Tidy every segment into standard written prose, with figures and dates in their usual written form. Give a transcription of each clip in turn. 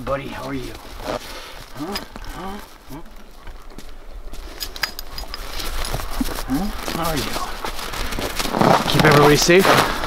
buddy? How are you? Huh? How are you? Keep everybody safe?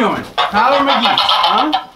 doing? Tyler McGee, huh?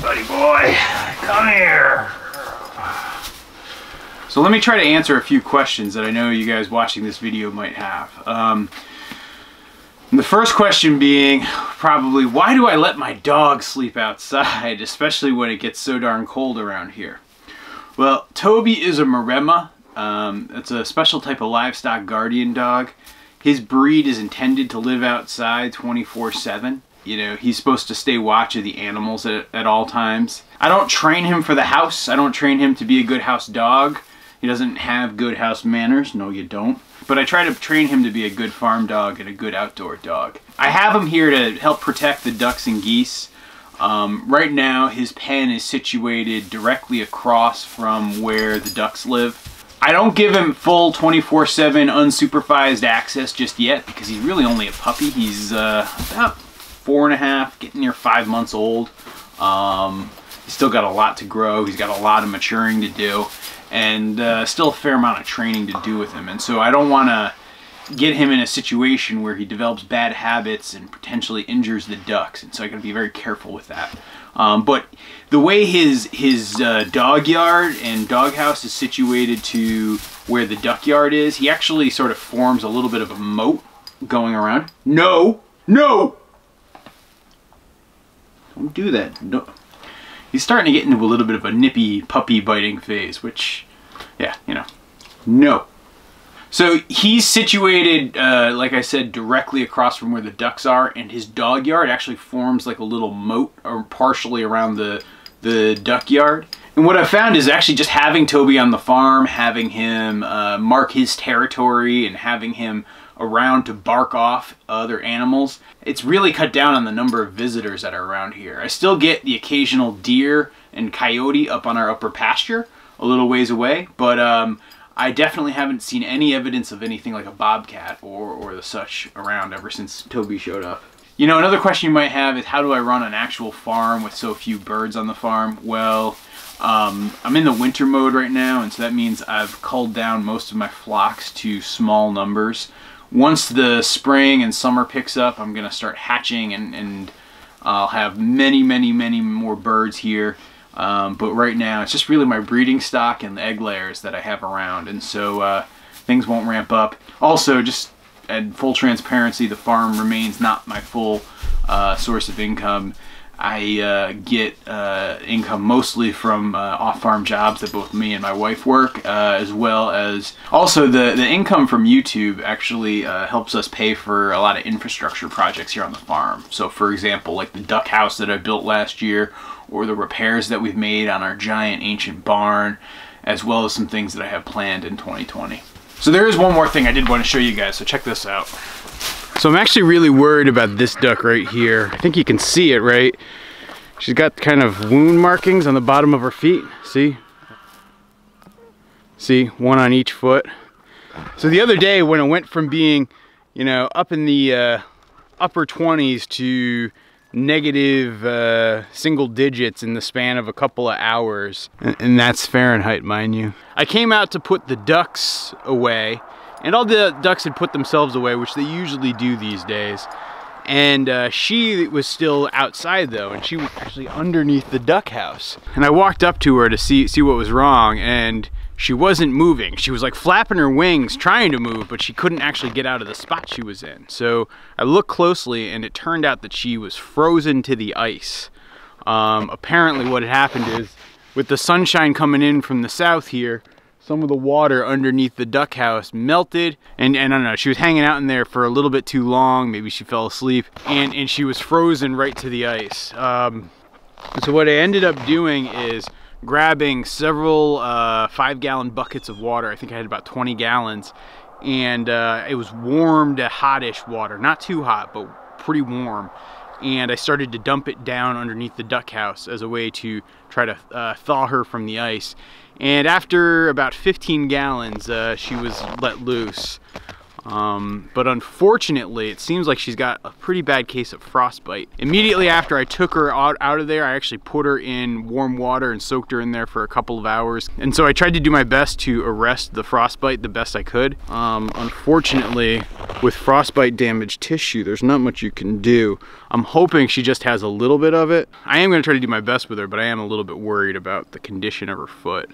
buddy boy. Come here. So let me try to answer a few questions that I know you guys watching this video might have. The first question being probably, why do I let my dog sleep outside, especially when it gets so darn cold around here? Well, Toby is a Maremma. It's a special type of livestock guardian dog. His breed is intended to live outside 24/7. You know, he's supposed to stay watch of the animals at all times. I don't train him for the house. I don't train him to be a good house dog. He doesn't have good house manners. No, you don't. But I try to train him to be a good farm dog and a good outdoor dog. I have him here to help protect the ducks and geese. Right now, his pen is situated directly across from where the ducks live. I don't give him full 24/7 unsupervised access just yet because he's really only a puppy. He's about 4.5, getting near 5 months old. He's still got a lot to grow. He's got a lot of maturing to do, and still a fair amount of training to do with him. And so I don't want to get him in a situation where he develops bad habits and potentially injures the ducks. And so I got to be very careful with that. But the way his dog yard and doghouse is situated to where the duck yard is, he actually sort of forms a little bit of a moat going around. No! No! Don't do that. No. He's starting to get into a little bit of a nippy puppy biting phase, which, yeah, you know, no. So he's situated, like I said, directly across from where the ducks are, and his dog yard actually forms like a little moat or partially around the duck yard. And what I found is actually just having Toby on the farm, having him mark his territory and having him around to bark off other animals, it's really cut down on the number of visitors that are around here. I still get the occasional deer and coyote up on our upper pasture a little ways away, but I definitely haven't seen any evidence of anything like a bobcat or the such around ever since Toby showed up. You know, another question you might have is, how do I run an actual farm with so few birds on the farm? Well, I'm in the winter mode right now, and so that means I've culled down most of my flocks to small numbers. Once the spring and summer picks up, I'm going to start hatching, and I'll have many, many, many more birds here. But right now, it's just really my breeding stock and the egg layers that I have around, and so things won't ramp up. Also, just at full transparency, the farm remains not my full source of income. I get income mostly from off-farm jobs that both me and my wife work, as well as also the income from YouTube actually helps us pay for a lot of infrastructure projects here on the farm. So for example, like the duck house that I built last year, or the repairs that we've made on our giant ancient barn, as well as some things that I have planned in 2020. So there is one more thing I did want to show you guys, so check this out. So I'm actually really worried about this duck right here. I think you can see it, right? She's got kind of wound markings on the bottom of her feet. See? See, one on each foot. So the other day when it went from being, you know, up in the upper 20s to negative single digits in the span of a couple of hours, and that's Fahrenheit, mind you. I came out to put the ducks away, and all the ducks had put themselves away, which they usually do these days. And she was still outside though, and she was actually underneath the duck house. And I walked up to her to see what was wrong, and she wasn't moving. She was like flapping her wings, trying to move, but she couldn't actually get out of the spot she was in. So I looked closely, and it turned out that she was frozen to the ice. Apparently what had happened is, with the sunshine coming in from the south here, some of the water underneath the duck house melted, and I don't know, she was hanging out in there for a little bit too long, maybe she fell asleep, and she was frozen right to the ice. So what I ended up doing is grabbing several 5-gallon buckets of water. I think I had about 20 gallons, and it was warm to hottish water, not too hot, but pretty warm. And I started to dump it down underneath the duck house as a way to try to thaw her from the ice. And after about 15 gallons, she was let loose. But unfortunately, it seems like she's got a pretty bad case of frostbite. Immediately after I took her out of there, I actually put her in warm water and soaked her in there for a couple of hours. And so I tried to do my best to arrest the frostbite the best I could. Unfortunately, with frostbite damaged tissue, there's not much you can do. I'm hoping she just has a little bit of it. I am gonna try to do my best with her, but I am a little bit worried about the condition of her foot.